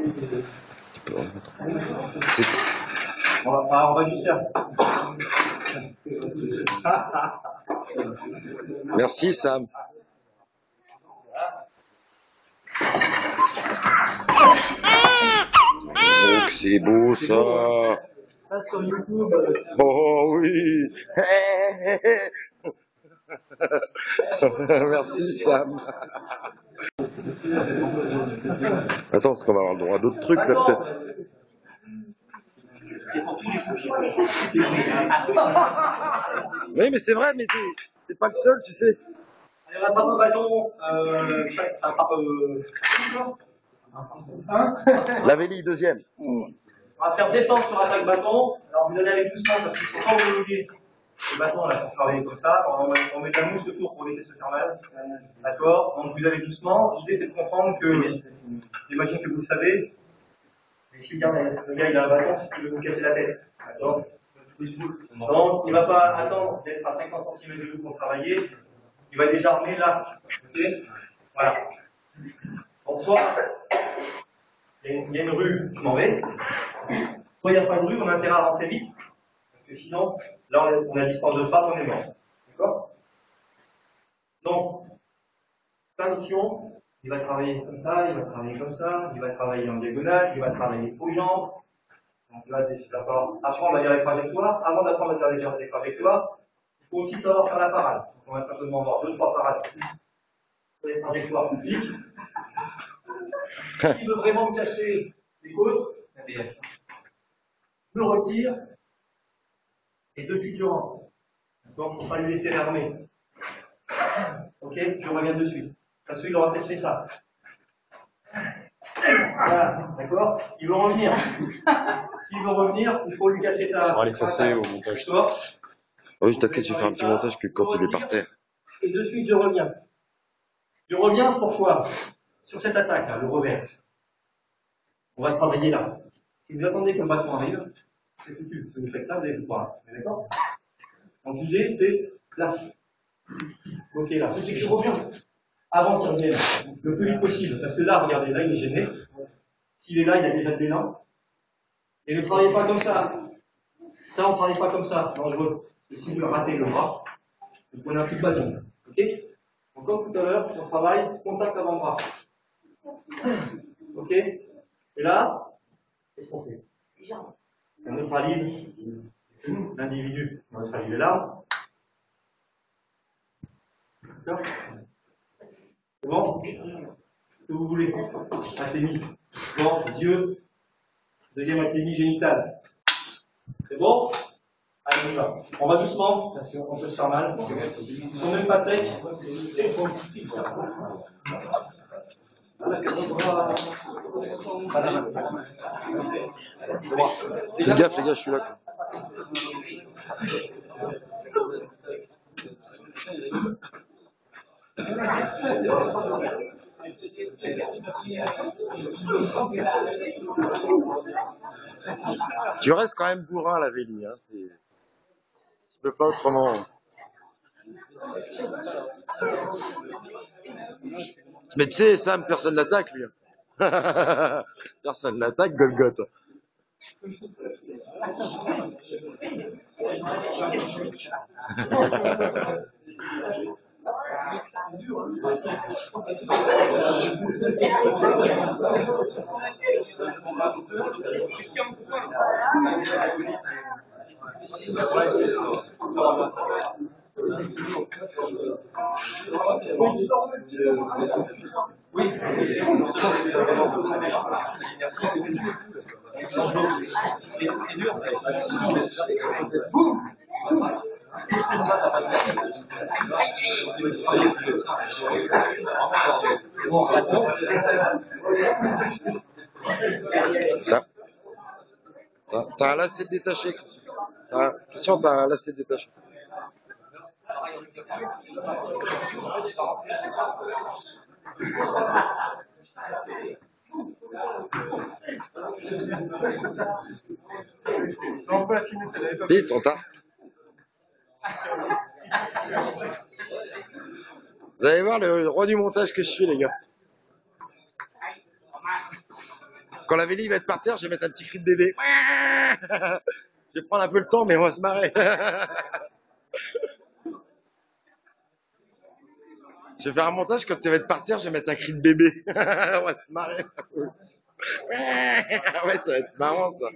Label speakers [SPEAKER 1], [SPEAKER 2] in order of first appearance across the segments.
[SPEAKER 1] Tu peux c'est...
[SPEAKER 2] On va juste faire.
[SPEAKER 1] Merci Sam. Oh, que c'est beau ça.
[SPEAKER 2] Ça sur YouTube.
[SPEAKER 1] Oh oui. Merci Sam. Attends, est-ce qu'on va avoir le droit à d'autres trucs là peut-être? Oui, mais c'est vrai, mais t'es pas le seul, tu sais.
[SPEAKER 2] Allez, on attrape un bâton.
[SPEAKER 1] Lavelli, deuxième.
[SPEAKER 2] On va faire défense sur attaque bâton. Alors vous allez aller doucement parce qu'il faut pas homologuer le bâton là pour travailler comme ça. On met de la mousse autour pour éviter de se faire mal. D'accord. Donc vous allez doucement. L'idée c'est de comprendre que, j'imagine que vous le savez, mais si le gars il a un bâton, c'est qu'il veut vous casser la tête. D'accord. Donc il ne va pas attendre d'être à 50 cm de vous pour travailler. Il va désarmer là. Ok. Voilà. Donc soit il y a une rue, je m'en vais. Soit il n'y a pas de rue, on a intérêt à rentrer vite. Parce que sinon, là on a distance de frappe, on est mort. D'accord. Donc, attention, il va travailler comme ça, il va travailler comme ça, il va travailler en diagonale, il va travailler aux jambes. Donc là, il va falloir apprendre à faire les trajectoires. Avant d'apprendre à faire les trajectoires, il faut aussi savoir faire la parade. Donc, on va simplement avoir 2-3 parades sur les trajectoires publiques. S'il veut vraiment me cacher les côtes, je me retire et de suite je rentre. Donc, il ne faut pas lui laisser l'armée. Ok, je reviens de suite. Parce qu'il aura peut-être fait ça. Voilà, d'accord. Il veut revenir. S'il veut revenir, il faut lui casser ça.
[SPEAKER 3] On va l'effacer au montage.
[SPEAKER 1] Oui, t'inquiète, je vais faire un petit montage que quand il est par terre.
[SPEAKER 2] Et de suite, je reviens. Je reviens pourquoi? Sur cette attaque, là, le revers. On va travailler là. Si vous attendez que le bâton arrive, c'est foutu. Si vous faites ça, vous allez tout voir. D'accord? Donc l'idée, c'est là. Ok, là. C'est que je reviens avant qu'il revienne le plus vite possible. Parce que là, regardez, là, il est gêné. S'il est là, il a déjà de l'élan. Et ne travaillez pas comme ça. Ça, on ne travaille pas comme ça. Dangereux. Et si vous ratez le bras, vous prenez un coup de bâton. Ok? Donc, comme tout à l'heure, on travaille contact avant-bras. Ok? Et là, qu'est-ce qu'on fait? On neutralise l'individu. On neutralise l'arme. D'accord? C'est bon? Ce que vous voulez. Athénie. Blanc, yeux. Deuxième athénie génitale. C'est bon? Allez, on y va. On va doucement, parce qu'on peut se faire mal. Ils sont même pas secs.
[SPEAKER 1] Fais gaffe, les gars, je suis là. Tu restes quand même bourrin, la Vélie, hein, c'est... Tu peux pas autrement. Mais tu sais, Sam, personne n'attaque, lui. Personne n'attaque, Golgoth.
[SPEAKER 2] Oui, c'est dur.
[SPEAKER 1] T'as un lacet détaché, Christian. Christian, t'as un lacet détaché. Dis, trop tard. Vous allez voir le roi du montage que je suis, les gars. Quand la Vélie va être par terre, je vais mettre un petit cri de bébé. Je vais prendre un peu le temps, mais on va se marrer. Je vais faire un montage, quand tu vas être par terre, je vais mettre un cri de bébé. On va se marrer. Ouais, ça va être marrant, ça.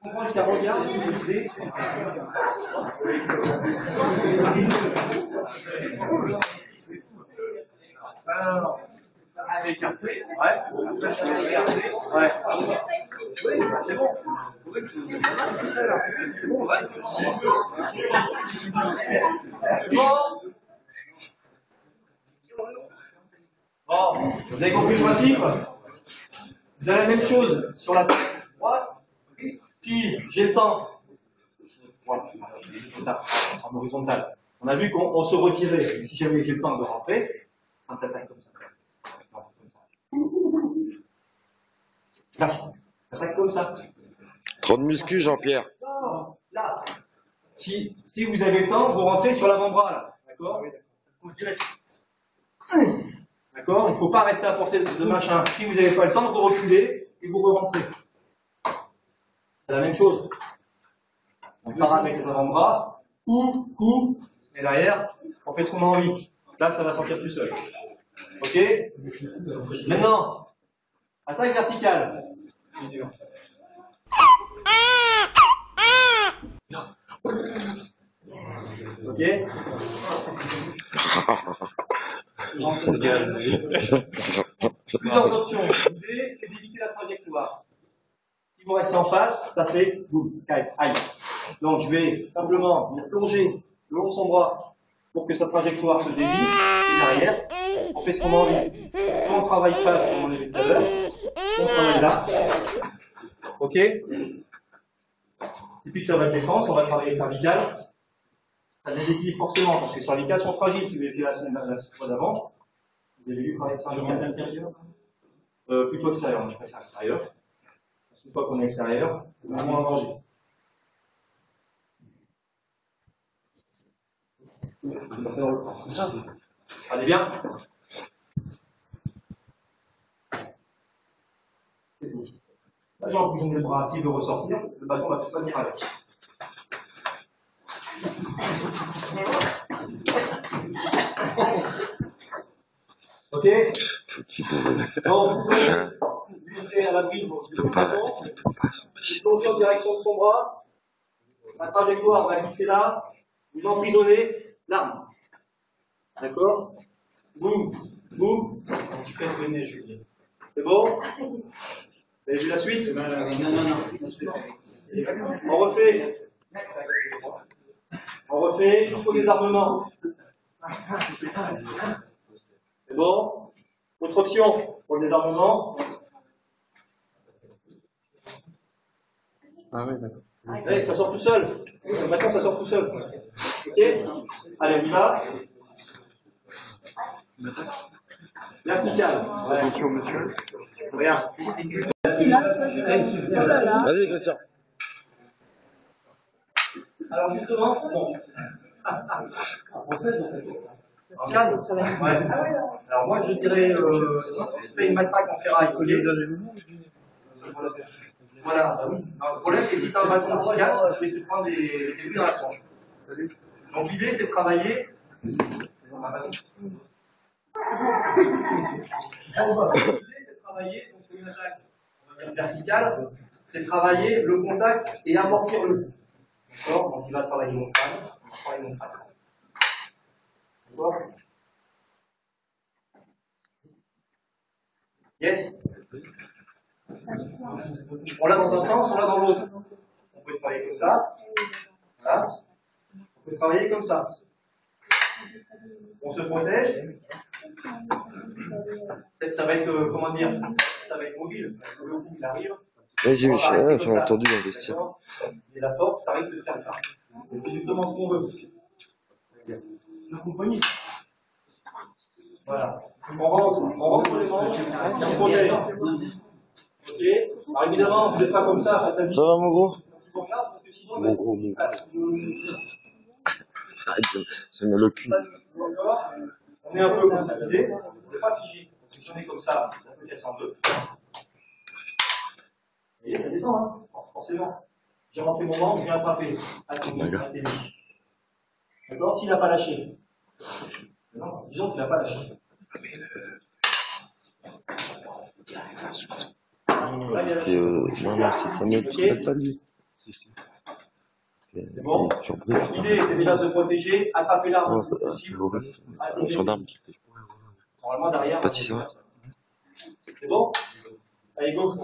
[SPEAKER 2] Comprends jusqu'à regarder ce que je disais. Alors, c'est écarté. Ouais. Ouais. C'est bon. Bon, vous avez compris le principe? Vous avez la même chose sur la droite. Si j'ai le temps, voilà, comme ça, en horizontal. On a vu qu'on se retirait. Si jamais j'ai le temps de rentrer, un tac comme ça. Là, tac comme ça.
[SPEAKER 1] Trop de muscu, Jean-Pierre.
[SPEAKER 2] Non, là. Si vous avez le temps, vous rentrez sur l'avant-bras, là. D'accord? D'accord? Il ne faut pas rester à portée de machin. Si vous n'avez pas le temps, vous reculez et vous re-rentrez. C'est la même chose. On part avec les avant-bras, coup, et derrière, on fait ce qu'on a envie. Là, ça va sortir tout seul. Ok? Maintenant, attaque verticale. Ok? Plusieurs options. L'idée, c'est d'éviter la trajectoire. Si vous restez en face, ça fait boum, aïe. Donc je vais simplement venir plonger le long de son bras pour que sa trajectoire se dévie. Et derrière, on fait ce qu'on a envie. Soit on travaille face, comme on l'a vu tout à l'heure, soit on travaille là. Ok? Et puis que ça va défendre, on va travailler cervical. Ça déséquilibre forcément, parce que les cervicales sont fragiles. Si vous avez fait la fois d'avant, vous avez vu travailler cervical intérieur. Plutôt extérieur, moi je préfère extérieur. Une fois qu'on est extérieur, on est moins en danger. Allez bien. Là, j'ai emprisonné le bras. S'il veut ressortir, le bâton va pas venir avec. Ok? Donc, vous mettez à l'abri du bâton. Vous plongez en direction de son bras. La trajectoire va glisser là. Vous emprisonnez l'arme. D'accord? Boum. Je peux être venu, Julien. C'est bon? Vous avez vu la suite? Non. On refait jusqu'au désarmement. C'est bon? Autre option pour le désarmement.
[SPEAKER 1] Ah oui, d'accord.
[SPEAKER 2] Vous savez, ça sort tout seul. Maintenant, ça sort tout seul. Ok? Allez, on y va. Vertical.
[SPEAKER 1] Attention, monsieur.
[SPEAKER 2] Regarde.
[SPEAKER 1] Vas-y, Christian.
[SPEAKER 2] Alors, justement, bon. Calme. Ouais. Alors, moi, je dirais, si tu fais une matraque en ferraille collée, voilà, bah oui. Alors, le problème, c'est que si tu as un bâton efficace, tu risques de prendre des coups dans la tronche. Donc, l'idée, c'est de travailler. Vertical, c'est travailler le contact et amortir le coup. D'accord? Donc il va travailler mon crâne, D'accord? Yes? On l'a dans un sens, on l'a dans l'autre. On peut travailler comme ça. Voilà. On peut travailler comme ça. On se protège. Ça va être, comment dire, ça va être mobile. Le coup qui arrive.
[SPEAKER 1] Oui, j'ai entendu dans le vestiaire.
[SPEAKER 2] Et la force, ça risque de faire ça. Et c'est justement ce qu'on veut. Vous comprenez? Voilà. On rentre les manches, on protège. Ok? Alors évidemment, vous n'êtes pas comme ça face à lui.
[SPEAKER 1] Ça va, mon gros?
[SPEAKER 2] Parce que sinon,
[SPEAKER 1] Mon gros. J'ai mal au cuisse.
[SPEAKER 2] D'accord. On est un peu mobilisé, on n'est pas figé. Parce que si on est comme ça peut casser en deux. Vous voyez, ça descend, hein, forcément. J'ai rentré mon membre, je viens attraper. Attendez. D'accord, s'il n'a pas lâché. Non, disons qu'il n'a pas lâché.
[SPEAKER 1] Non, c'est Samuel, tu ne pas lui.
[SPEAKER 2] C'est bon. L'idée, c'est déjà de se protéger, attraper l'arme.
[SPEAKER 1] Non, c'est Boris, un gendarme qui fait.
[SPEAKER 2] Normalement, derrière.
[SPEAKER 1] Pas si c'est vrai.
[SPEAKER 2] C'est bon? Allez, go.
[SPEAKER 3] Ça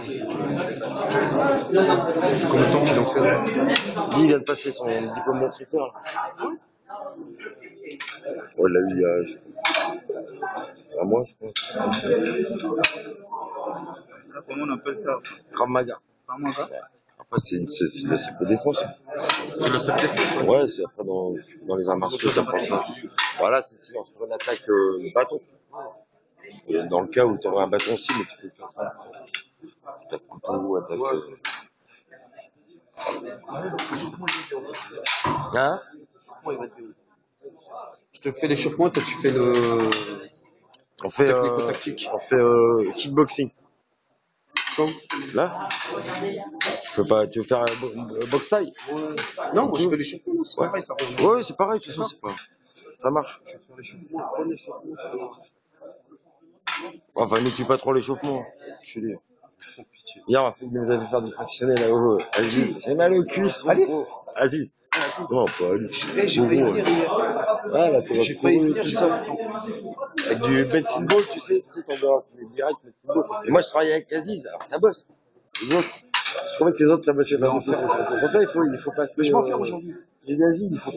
[SPEAKER 3] fait combien de temps qu'il en fait?
[SPEAKER 1] Lui, il vient de passer son diplôme d'instructeur. Oh, il l'a eu il y a un mois, je crois.
[SPEAKER 3] Ça, comment on appelle ça?
[SPEAKER 1] Krav Maga.
[SPEAKER 3] Krav Maga?
[SPEAKER 1] Après, c'est le CP défense.
[SPEAKER 3] C'est le CP défense?
[SPEAKER 1] Ouais, c'est après dans les arts martiaux, ça prend ça. Voilà, c'est sur une attaque bâton. Et dans le cas où tu aurais un bâton aussi, mais tu peux faire ça. Attaque couteau, attaque. Hein?
[SPEAKER 3] Je te fais l'échauffement, toi tu fais le.
[SPEAKER 1] On fait kickboxing.
[SPEAKER 3] Comme?
[SPEAKER 1] Là? Tu veux faire boxe taille?
[SPEAKER 3] Non, moi je fais l'échauffement, c'est pareil, ça rejoint.
[SPEAKER 1] Ouais, c'est pareil, de toute façon, c'est pas. Ça marche. Je vais faire l'échauffement, pas l'échauffement. Enfin, ne tue pas trop l'échauffement. Je te dis. Hier, il nous avait fait du fractionné là-haut. Aziz, j'ai mal aux cuisses. Aziz. Non, pas Alice.
[SPEAKER 3] J'ai failli venir hier.
[SPEAKER 1] Ah, là,
[SPEAKER 3] J'ai failli venir,
[SPEAKER 1] tout ça. Avec du medicine ball, tu sais, t'en dois direct medicine ball. Et moi, je travaille avec Aziz, alors ça bosse. Les autres, je trouvais que les autres, ça bossait pas beaucoup. Pour ça, il faut passer.
[SPEAKER 3] Mais je vais en faire aujourd'hui.
[SPEAKER 1] J'ai dit Aziz, faut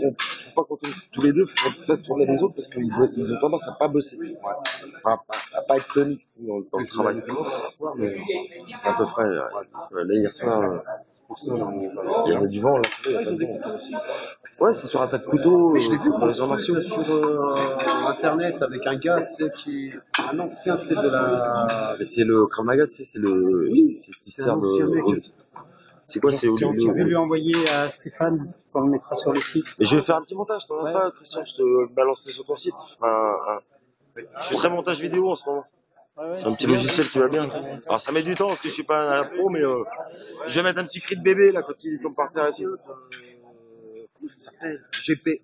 [SPEAKER 1] pas qu'on tourne tous les deux, faut qu'on fasse tourner les autres parce qu'ils ont tendance à pas bosser. Enfin, à pas être toniques dans le travail. Mais c'est à peu près. Là, hier soir, pour ça, il y avait du vent, là. Ouais, c'est sur attaque couteau.
[SPEAKER 3] Mais je l'ai vu dans les arts martiaux sur internet avec un gars, tu sais, qui est un ancien, tu sais, de la.
[SPEAKER 1] Mais c'est le Krav Maga, tu sais, c'est ce qui sert de. C'est quoi, c'est
[SPEAKER 4] Si on tu veux lui envoyer à Stéphane, on le mettra sur le site.
[SPEAKER 1] Mais je vais faire un petit montage, t'en as pas, Christian, je te balancerai sur ton site. Je fais un très montage vidéo en ce moment. C'est un petit logiciel qui va bien. Alors ça met du temps parce que je suis pas un pro, mais je vais mettre un petit cri de bébé là quand il tombe par terre et tout.
[SPEAKER 3] Comment ça s'appelle? GPN.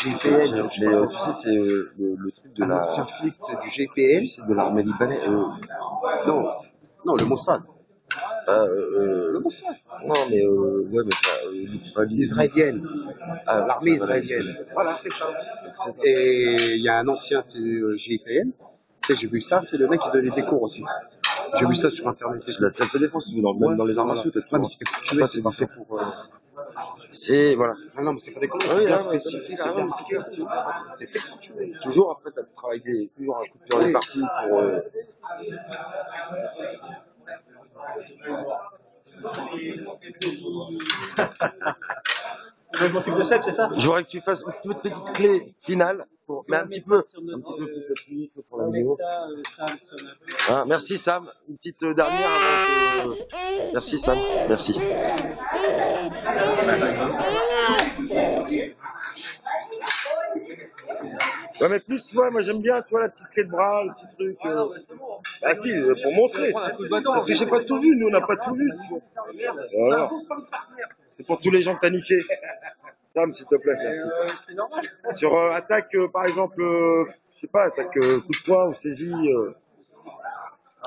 [SPEAKER 1] Mais tu sais, c'est le truc de la.
[SPEAKER 3] Ancien flic, c'est du GPN.
[SPEAKER 1] C'est de l'armée libanaise.
[SPEAKER 3] Non, le Mossad.
[SPEAKER 1] Le
[SPEAKER 3] Mossad.
[SPEAKER 1] Non, mais ouais, mais pas
[SPEAKER 3] Israélienne. L'armée israélienne. Voilà, c'est ça. Et il y a un ancien, tu sais, GPN. Tu sais, j'ai vu ça, c'est le mec qui donnait des cours aussi. J'ai vu ça sur internet.
[SPEAKER 1] C'est la self-défense, même dans les arts martiaux, t'as tout.
[SPEAKER 3] Mais c'était pour tuer, c'est pas fait pour.
[SPEAKER 1] C'est, voilà.
[SPEAKER 3] Non, mais c'est pas des conneries,
[SPEAKER 1] Ah
[SPEAKER 3] c'est
[SPEAKER 1] oui,
[SPEAKER 3] bien
[SPEAKER 1] ah,
[SPEAKER 3] spécifique, c'est bien marqué. C'est fait pour tuer.
[SPEAKER 1] Toujours après, t'as travaillé toujours un coup de pied dans les parties pour.
[SPEAKER 2] Je m'occupe de Seb, c'est ça?
[SPEAKER 1] Je voudrais que tu fasses une toute petite clé finale, mais un petit peu plus appuyé pour la vidéo. Hein, merci Sam. Une petite dernière avant que. Merci Sam. Merci. Ouais, mais plus, tu vois, moi j'aime bien, tu vois, la petite clé de bras, le petit truc. Bah si, pour montrer. Parce que j'ai pas tout vu, nous on n'a pas tout vu, tu vois. Voilà. C'est pour tous les gens que t'as niqué. Sam, s'il te plaît, merci.
[SPEAKER 2] C'est normal.
[SPEAKER 1] Sur attaque, par exemple, je sais pas, attaque coup de poing ou saisie.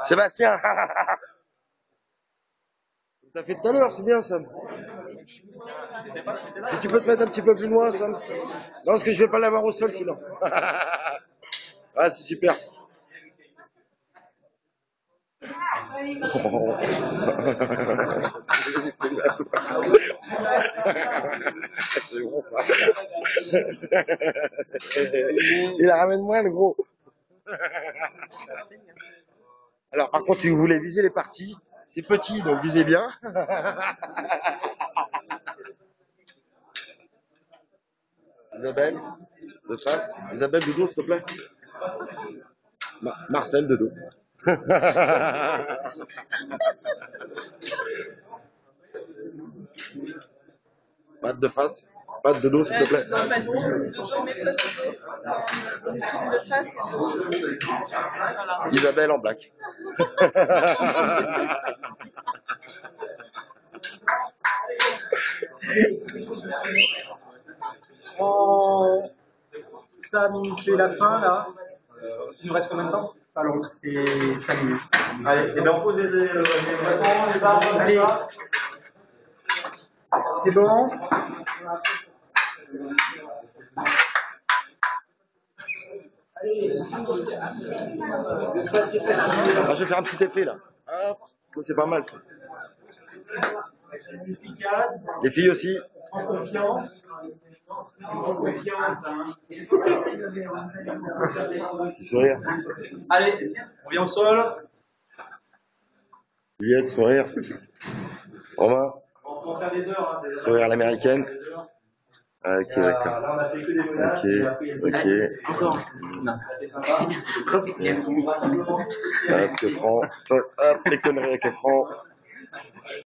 [SPEAKER 1] Sébastien. T'as fait tout à l'heure, c'est bien, Sam. Si tu peux te mettre un petit peu plus loin, Sam. Non, parce que je vais pas l'avoir au sol sinon. Ah, c'est super. C'est bon ça. Il la ramène moins le gros. Alors par contre si vous voulez viser les parties, c'est petit donc visez bien. Isabelle, de face. Isabelle de dos s'il te plaît. Marcel de dos. Pat de face. Pas de dos, s'il te plaît.
[SPEAKER 5] Je dois pas dire de ton méthode de dos, parce qu'on filme le face et voilà.
[SPEAKER 1] Isabelle en black.
[SPEAKER 2] Ça fait la fin là. Il nous reste combien de temps? Pas long, c'est 5 minutes. Allez, et bien on pose les bâtons, les arbres, allez. C'est bon. Allez.
[SPEAKER 1] Ah, je vais faire un petit effet là. Hop, ça c'est pas mal ça.
[SPEAKER 2] Efficace.
[SPEAKER 1] Les filles aussi.
[SPEAKER 2] En confiance. En confiance. Hein.
[SPEAKER 1] Petit sourire.
[SPEAKER 2] Allez, on vient au sol.
[SPEAKER 1] Juliette, sourire. Romain,
[SPEAKER 2] On va faire des heures. Hein,
[SPEAKER 1] sourire à l'américaine. Ah, ok, d'accord.
[SPEAKER 2] Là, on a fait que des menaces.
[SPEAKER 1] Ok.
[SPEAKER 2] Encore. C'est sympa.
[SPEAKER 1] Hop, que franc. Hop, les conneries avec le franc.